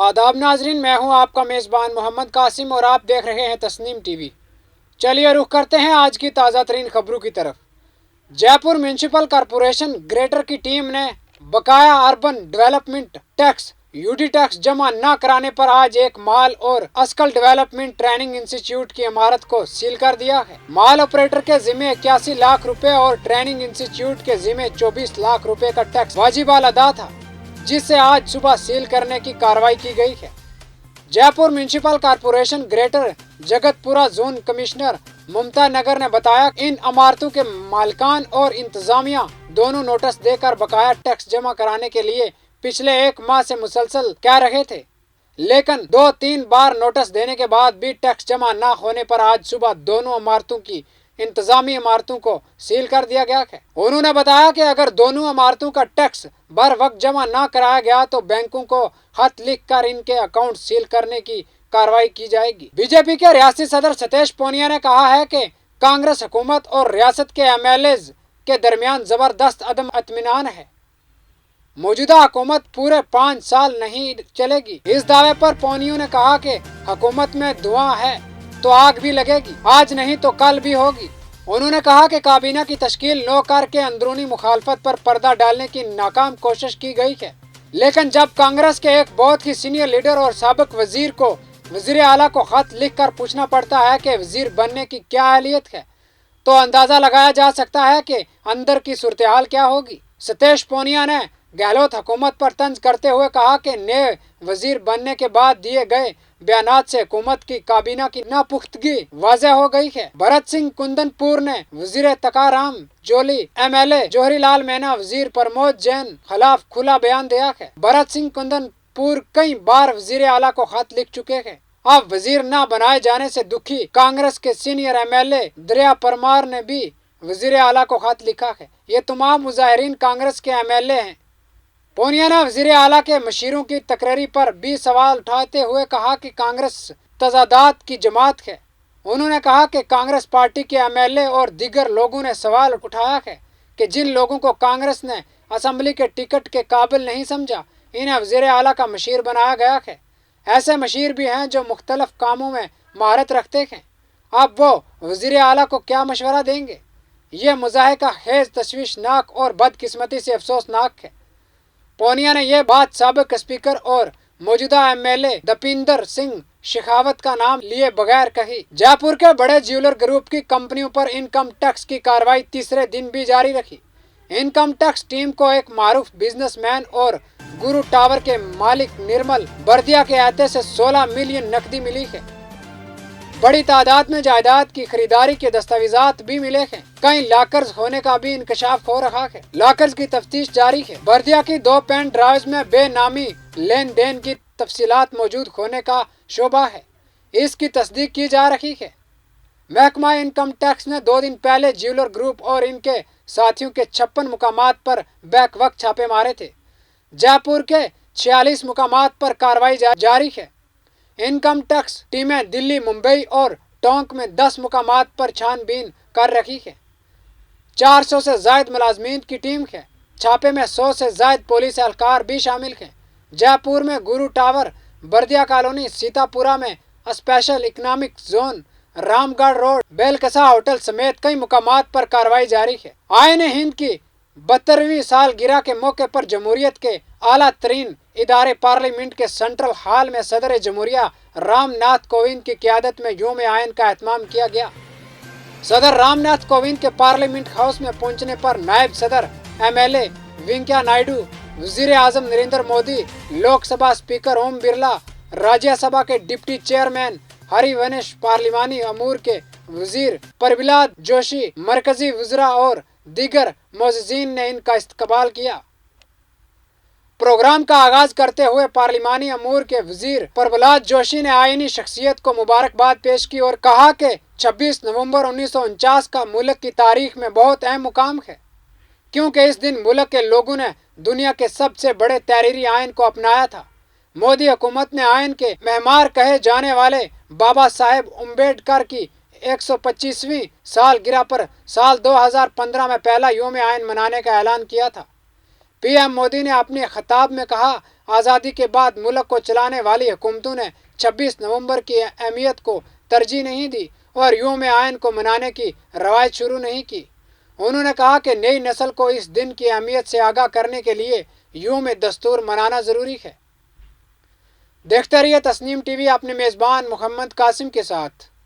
आदाब नाजरीन, मैं हूं आपका मेज़बान मोहम्मद कासिम और आप देख रहे हैं तस्नीम टीवी। चलिए रुख करते हैं आज की ताज़ा तरीन खबरों की तरफ। जयपुर म्यूनिसिपल कॉरपोरेशन ग्रेटर की टीम ने बकाया urban development tax UD tax जमा न कराने पर आज एक माल और स्किल डेवलपमेंट ट्रेनिंग इंस्टीट्यूट की इमारत को सील कर दिया है। माल ऑपरेटर के जिम्मे 81 लाख रुपए और ट्रेनिंग इंस्टीट्यूट के जिम्मे 24 लाख रुपए का टैक्स वाजिबाल अदा था, जिसे आज सुबह सील करने की कार्रवाई की गई है। Jaipur municipal corporation greater Jagatpura zone commissioner Mamta Nagar ने बताया, इन इमारतों के मालिकान और इंतजामिया दोनों नोटिस देकर बकाया टैक्स जमा कराने के लिए पिछले एक माह से मुसलसल कह रहे थे, लेकिन 2-3 बार नोटिस देने के बाद भी टैक्स जमा न होने पर आज सुबह दोनों इमारतों की इंतजामी इमारतों को सील कर दिया गया है। उन्होंने बताया कि अगर दोनों इमारतों का टैक्स बर वक्त जमा न कराया गया तो बैंकों को खत लिखकर इनके अकाउंट सील करने की कार्रवाई की जाएगी। बीजेपी के रियासती सदर सतीश पूनिया ने कहा है कि कांग्रेस हुकूमत और रियासत के एमएलएज के दरमियान जबरदस्त अदम इत्मीनान है। मौजूदा हुकूमत पूरे 5 साल नहीं चलेगी। इस दावे पर पूनिया ने कहा कि हुकूमत में धुआं है तो आग भी लगेगी, आज नहीं तो कल भी होगी। उन्होंने कहा कि काबीना की तश्कील न करके अंदरूनी मुखालफत पर पर्दा डालने की नाकाम कोशिश की गई है, लेकिन जब कांग्रेस के एक बहुत ही सीनियर लीडर और साबिक वजीर को वजीर आला को खत लिखकर पूछना पड़ता है कि वजीर बनने की क्या अहलियत है, तो अंदाजा लगाया जा सकता है कि अंदर की सूरत हाल क्या होगी। सतीश पूनिया ने गहलोत हुकूमत पर तंज करते हुए कहा कि नए वजीर बनने के बाद दिए गए बयानात से हुकूमत की काबीना की नापुख्तगी वाज़ेह हो गई है। भरत सिंह कुंदनपुर ने वजीर तकाराम जोली, एमएलए जोहरी लाल मीणा, वजीर प्रमोद जैन खिलाफ खुला बयान दिया है। भरत सिंह कुंदनपुर कई बार वजीर आला को खत लिख चुके हैं। अब वजीर न बनाए जाने से दुखी कांग्रेस के सीनियर एमएलए दरिया परमार ने भी वजीर आला को खत लिखा है। ये तमाम मुजाहिरीन कांग्रेस के एमएलए हैं। पूनिया ने वजीर आला के मशीरों की तकरीरी पर भी सवाल उठाते हुए कहा कि कांग्रेस तजादात की जमात है। उन्होंने कहा कि कांग्रेस पार्टी के एमएलए और दीगर लोगों ने सवाल उठाया है कि जिन लोगों को कांग्रेस ने असम्बली के टिकट के काबिल नहीं समझा, इन्हें वजीर आला का मशीर बनाया गया है। ऐसे मशीर भी हैं जो मुख्तलिफ कामों में महारत रखते हैं। अब वो वजीर आला को क्या मशवरा देंगे? ये मुजाहिका खेज, तशवीशनाक और बदकिस्मती से अफसोसनाक है। पूनिया ने यह बात साबिक स्पीकर और मौजूदा एमएलए दीपेंद्र सिंह शेखावत का नाम लिए बगैर कही। जयपुर के बड़े ज्वेलर ग्रुप की कंपनियों पर इनकम टैक्स की कार्रवाई तीसरे दिन भी जारी रखी। इनकम टैक्स टीम को एक मारूफ बिजनेसमैन और गुरु टावर के मालिक निर्मल बर्दिया के अहते से 16 मिलियन नकदी मिली है। बड़ी तादाद में जायदाद की खरीदारी के दस्तावेजात भी मिले हैं। कई लॉकर्स होने का भी इंकशाफ हो रहा है। लॉकर्स की तफ्तीश जारी है। बर्दिया की 2 पेन ड्राइव्स में बेनामी लेन देन की तफसीलात मौजूद होने का शोबा है। इसकी तस्दीक की जा रही है। महकमा इनकम टैक्स ने 2 दिन पहले ज्वेलर ग्रुप और इनके साथियों के 56 मुकामात पर बैक वक्त छापे मारे थे। जयपुर के 46 मुकामात पर कार्रवाई जारी है। इनकम टैक्स टीमें दिल्ली, मुंबई और टोंक में 10 मुकामात पर छानबीन कर रही है। 400 से ज्यादा मुलाजमीन की टीम है। छापे में 100 से ज्यादा पुलिस एहलकार भी शामिल हैं। जयपुर में गुरु टावर, बर्दिया कॉलोनी, सीतापुरा में special economic zone, Ramgarh road, Belkasa hotel समेत कई मुकामात पर कार्रवाई जारी है। आईन हिंद की 72वीं सालगिरह के मौके पर जमहूरियत के आला तरीन इदारे पार्लियामेंट के सेंट्रल हॉल में सदर जमहूरिया रामनाथ कोविंद की क़यादत में यूम आयन का एहतमाम किया गया। सदर रामनाथ कोविंद के पार्लियामेंट हाउस में पहुंचने पर नायब सदर एमएलए वेंकैया नायडू, वजीर आजम नरेंद्र मोदी, लोकसभा स्पीकर ओम बिरला, राज्यसभा के डिप्टी चेयरमैन हरिवंश, पार्लिमानी अमूर के वजीर प्रहलाद जोशी, मरकजी वज़रा और दीगर मोअज़्ज़ीन ने इनका इस्तकबाल किया। प्रोग्राम का आगाज करते हुए पार्लिमानी अमूर के वजीर प्रहलाद जोशी ने आईनी शख्सियत को मुबारकबाद पेश की और कहा कि 26 नवंबर 1949 का मुल्क की तारीख में बहुत अहम मुकाम है, क्योंकि इस दिन मुल्क के लोगों ने दुनिया के सबसे बड़े तहरीरी आयन को अपनाया था। मोदी हुकूमत ने आयन के मेहमान कहे जाने वाले बाबा साहेब अम्बेडकर की 125वीं सालगिरह पर साल 2015 में पहला यूम आयन मनाने का ऐलान किया था। पीएम मोदी ने अपने खिताब में कहा, آزادی کے بعد ملک کو چلانے والی حکومتوں نے 26 نومبر کی اہمیت کو ترجیح نہیں دی اور یوم آئین کو منانے کی روایت شروع نہیں کی۔ انہوں نے کہا کہ نئی نسل کو اس دن کی اہمیت سے آگاہ کرنے کے لیے یوم دستور منانا ضروری ہے۔ دیکھتے رہیے تسنیم ٹی وی اپنے میزبان محمد قاسم کے ساتھ۔